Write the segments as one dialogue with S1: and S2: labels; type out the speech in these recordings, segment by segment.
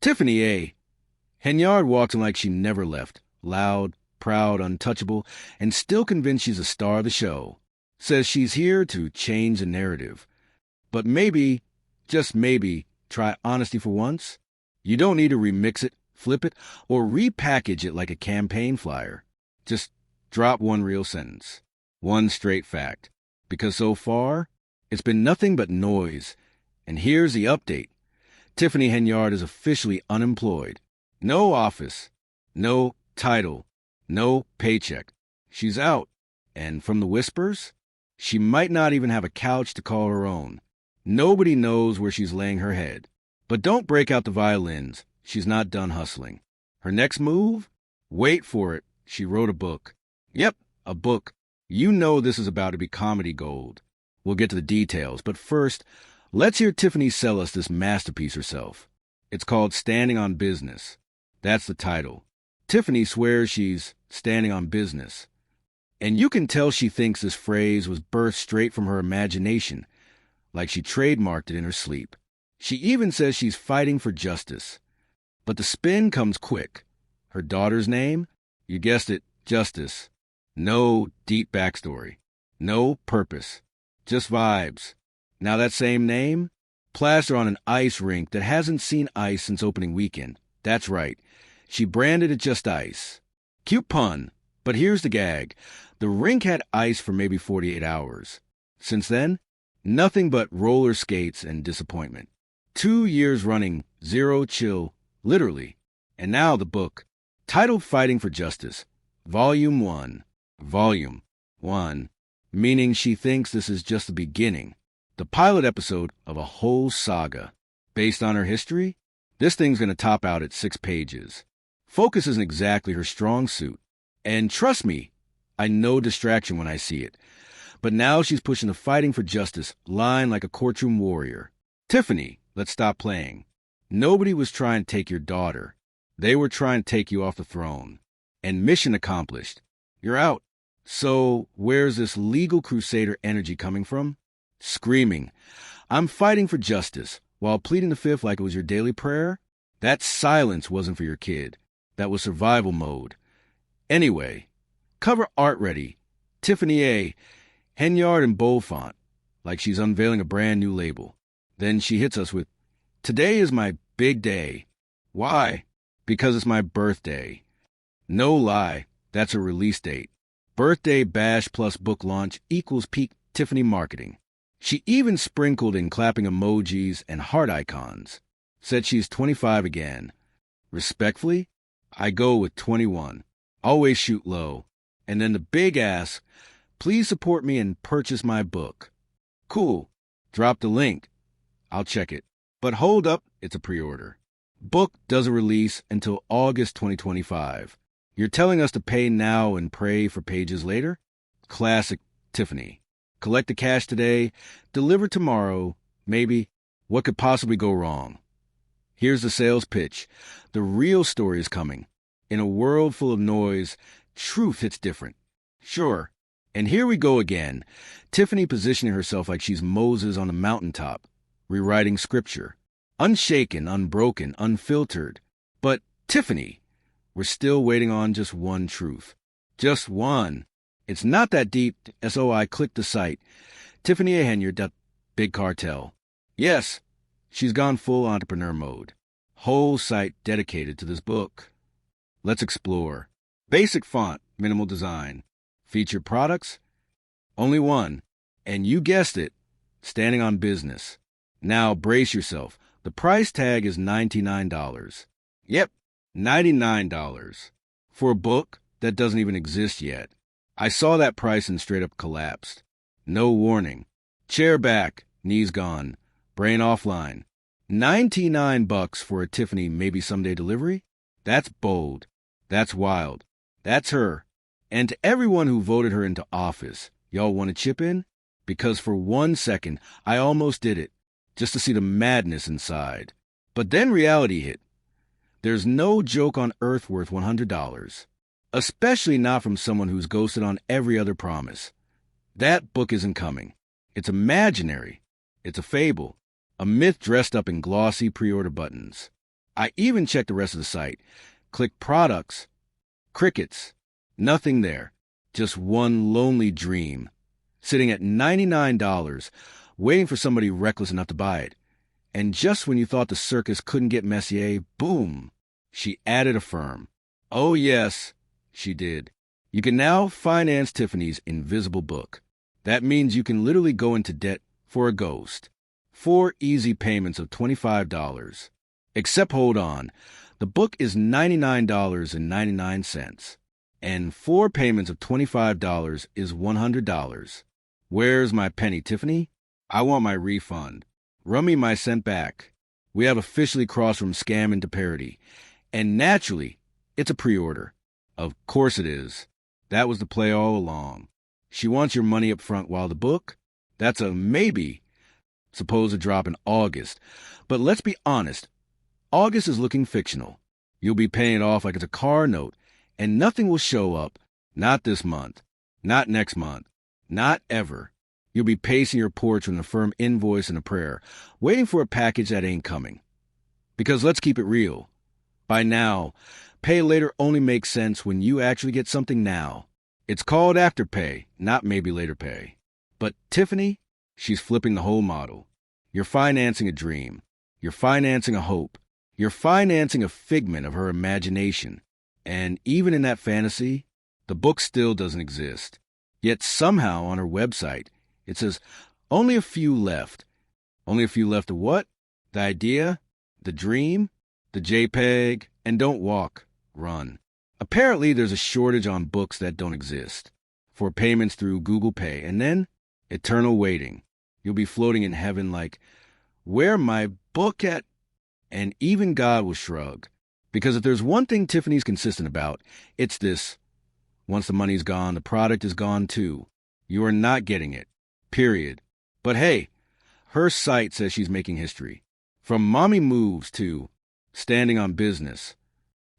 S1: Tiffany Henyard walks in like she never left, loud, proud, untouchable, and still convinced she's a star of the show. Says she's here to change the narrative. But maybe, just maybe, try honesty for once. You don't need to remix it, flip it, or repackage it like a campaign flyer. Just drop one real sentence, one straight fact. Because so far, it's been nothing but noise. And here's the update. Tiffany Henyard is officially unemployed. No office, no title, no paycheck. She's out. And from the whispers, she might not even have a couch to call her own. Nobody knows where she's laying her head. But don't break out the violins. She's not done hustling. Her next move? Wait for it. She wrote a book. Yep, a book. You know this is about to be comedy gold. We'll get to the details, but first, let's hear Tiffany sell us this masterpiece herself. It's called Standing on Business. That's the title. Tiffany swears she's standing on business. And you can tell she thinks this phrase was birthed straight from her imagination, like she trademarked it in her sleep. She even says she's fighting for justice. But the spin comes quick. Her daughter's name? You guessed it, Justice. No deep backstory. No purpose. Just vibes. Now that same name? Plaster on an ice rink that hasn't seen ice since opening weekend. That's right. She branded it just ice. Cute pun. But here's the gag. The rink had ice for maybe 48 hours. Since then, nothing but roller skates and disappointment. 2 years running, zero chill, literally. And now the book, titled Fighting for Justice, Volume 1. Volume 1. Meaning she thinks this is just the beginning. The pilot episode of a whole saga. Based on her history, this thing's going to top out at 6 pages. Focus isn't exactly her strong suit. And trust me, I know distraction when I see it. But now she's pushing the fighting for justice line like a courtroom warrior. Tiffany, let's stop playing. Nobody was trying to take your daughter. They were trying to take you off the throne. And mission accomplished. You're out. So where's this legal crusader energy coming from? Screaming, I'm fighting for justice, while pleading the fifth like it was your daily prayer? That silence wasn't for your kid. That was survival mode. Anyway, cover art ready. Tiffany Henyard in bold font, like she's unveiling a brand new label. Then she hits us with, today is my big day. Why? Because it's my birthday. No lie, that's a release date. Birthday bash plus book launch equals peak Tiffany marketing. She even sprinkled in clapping emojis and heart icons. Said she's 25 again. Respectfully, I go with 21. Always shoot low. And then the big ass, please support me and purchase my book. Cool. Drop the link. I'll check it. But hold up, it's a pre-order. Book doesn't release until August 2025. You're telling us to pay now and pray for pages later? Classic Tiffany. Collect the cash today, deliver tomorrow, maybe. What could possibly go wrong? Here's the sales pitch. The real story is coming. In a world full of noise, truth hits different. Sure. And here we go again. Tiffany positioning herself like she's Moses on a mountaintop, rewriting scripture. Unshaken, unbroken, unfiltered. But Tiffany, we're still waiting on just one truth. Just one. It's not that deep. SOI clicked the site. Tiffany Henyard, big cartel. Yes, she's gone full entrepreneur mode. Whole site dedicated to this book. Let's explore. Basic font, minimal design. Featured products? Only one. And you guessed it, standing on business. Now brace yourself. The price tag is $99. Yep, $99. For a book that doesn't even exist yet. I saw that price and straight up collapsed. No warning. Chair back, knees gone, brain offline. $99 for a Tiffany maybe someday delivery? That's bold. That's wild. That's her. And to everyone who voted her into office, y'all want to chip in? Because for 1 second, I almost did it, just to see the madness inside. But then reality hit. There's no joke on earth worth $100. Especially not from someone who's ghosted on every other promise. That book isn't coming. It's imaginary. It's a fable. A myth dressed up in glossy pre-order buttons. I even checked the rest of the site. Click products. Crickets. Nothing there. Just one lonely dream, sitting at $99, waiting for somebody reckless enough to buy it. And just when you thought the circus couldn't get Messier, boom, she added a firm. Oh yes, she did. You can now finance Tiffany's invisible book. That means you can literally go into debt for a ghost. 4 easy payments of $25. Except hold on, the book is $99.99. And 4 payments of $25 is $100. Where's my penny, Tiffany? I want my refund. Run me my cent back. We have officially crossed from scam into parody. And naturally, it's a pre-order. Of course it is. That was the play all along. She wants your money up front while the book? That's a maybe. Supposed to drop in August. But let's be honest. August is looking fictional. You'll be paying it off like it's a car note. And nothing will show up. Not this month. Not next month. Not ever. You'll be pacing your porch with a firm invoice and a prayer, waiting for a package that ain't coming. Because let's keep it real. By now, pay later only makes sense when you actually get something now. It's called afterpay, not maybe later pay. But Tiffany, she's flipping the whole model. You're financing a dream. You're financing a hope. You're financing a figment of her imagination. And even in that fantasy, the book still doesn't exist. Yet somehow on her website, it says, only a few left. Only a few left of what? The idea? The dream? The JPEG? And don't walk, run. Apparently there's a shortage on books that don't exist. For payments through Google Pay. And then, eternal waiting. You'll be floating in heaven like, where my book at? And even God will shrug. Because if there's one thing Tiffany's consistent about, it's this. Once the money's gone, the product is gone too. You are not getting it. Period. But hey, her site says she's making history. From mommy moves to standing on business.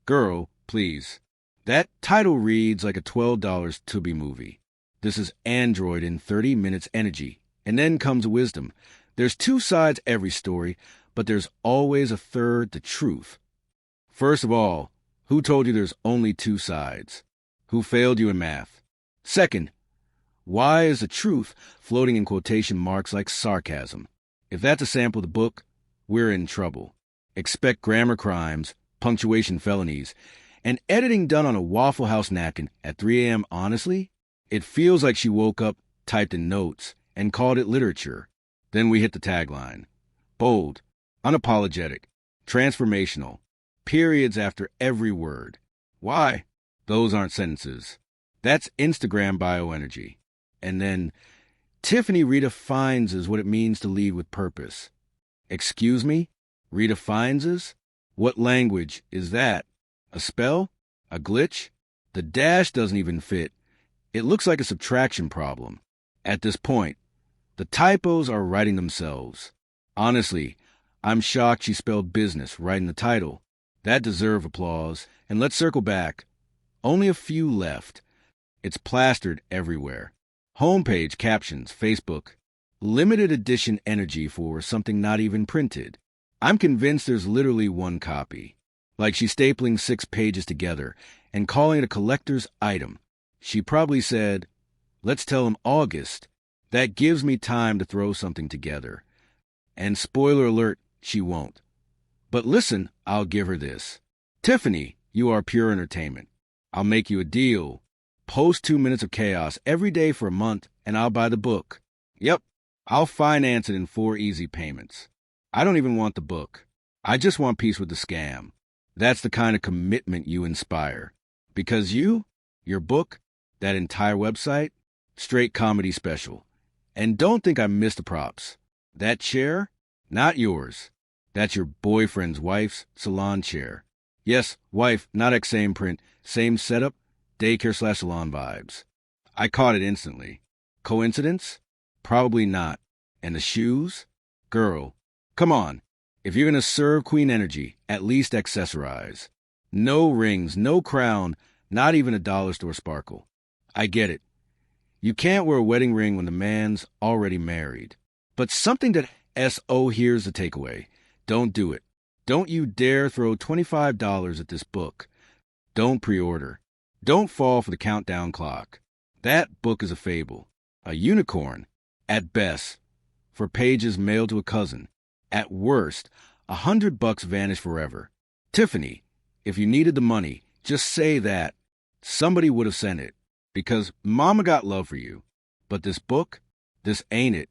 S1: Girl, please. That title reads like a $12 Tubi movie. This is Android in 30 minutes energy. And then comes wisdom. There's 2 sides every story, but there's always a third, the truth. First of all, who told you there's only 2 sides? Who failed you in math? Second, why is the truth floating in quotation marks like sarcasm? If that's a sample of the book, we're in trouble. Expect grammar crimes, punctuation felonies, and editing done on a Waffle House napkin at 3 a.m. Honestly, it feels like she woke up, typed in notes, and called it literature. Then we hit the tagline. Bold, unapologetic, transformational, periods after every word. Why? Those aren't sentences. That's Instagram bioenergy. And then, Tiffany redefines what it means to lead with purpose. Excuse me? Redefines? What language is that? A spell? A glitch? The dash doesn't even fit. It looks like a subtraction problem. At this point, the typos are writing themselves. Honestly, I'm shocked she spelled business right in the title. That deserves applause. And let's circle back. Only a few left. It's plastered everywhere. Homepage, captions, Facebook. Limited edition energy for something not even printed. I'm convinced there's literally 1 copy. Like she's stapling 6 pages together and calling it a collector's item. She probably said, let's tell him August. That gives me time to throw something together. And spoiler alert, she won't. But listen, I'll give her this. Tiffany, you are pure entertainment. I'll make you a deal. Post 2 minutes of chaos every day for a month, and I'll buy the book. Yep, I'll finance it in 4 easy payments. I don't even want the book. I just want peace with the scam. That's the kind of commitment you inspire. Because your book, that entire website, straight comedy special. And don't think I missed the props. That chair, not yours. That's your boyfriend's wife's salon chair. Yes, wife, not same print, same setup, daycare/salon vibes. I caught it instantly. Coincidence? Probably not. And the shoes? Girl, come on. If you're going to serve Queen Energy, at least accessorize. No rings, no crown, not even a dollar store sparkle. I get it. You can't wear a wedding ring when the man's already married. But something that S.O. here's the takeaway. Don't do it. Don't you dare throw $25 at this book. Don't pre-order. Don't fall for the countdown clock. That book is a fable, a unicorn, at best, for pages mailed to a cousin. At worst, $100 vanish forever. Tiffany, if you needed the money, just say that. Somebody would have sent it, because Mama got love for you. But this book, this ain't it.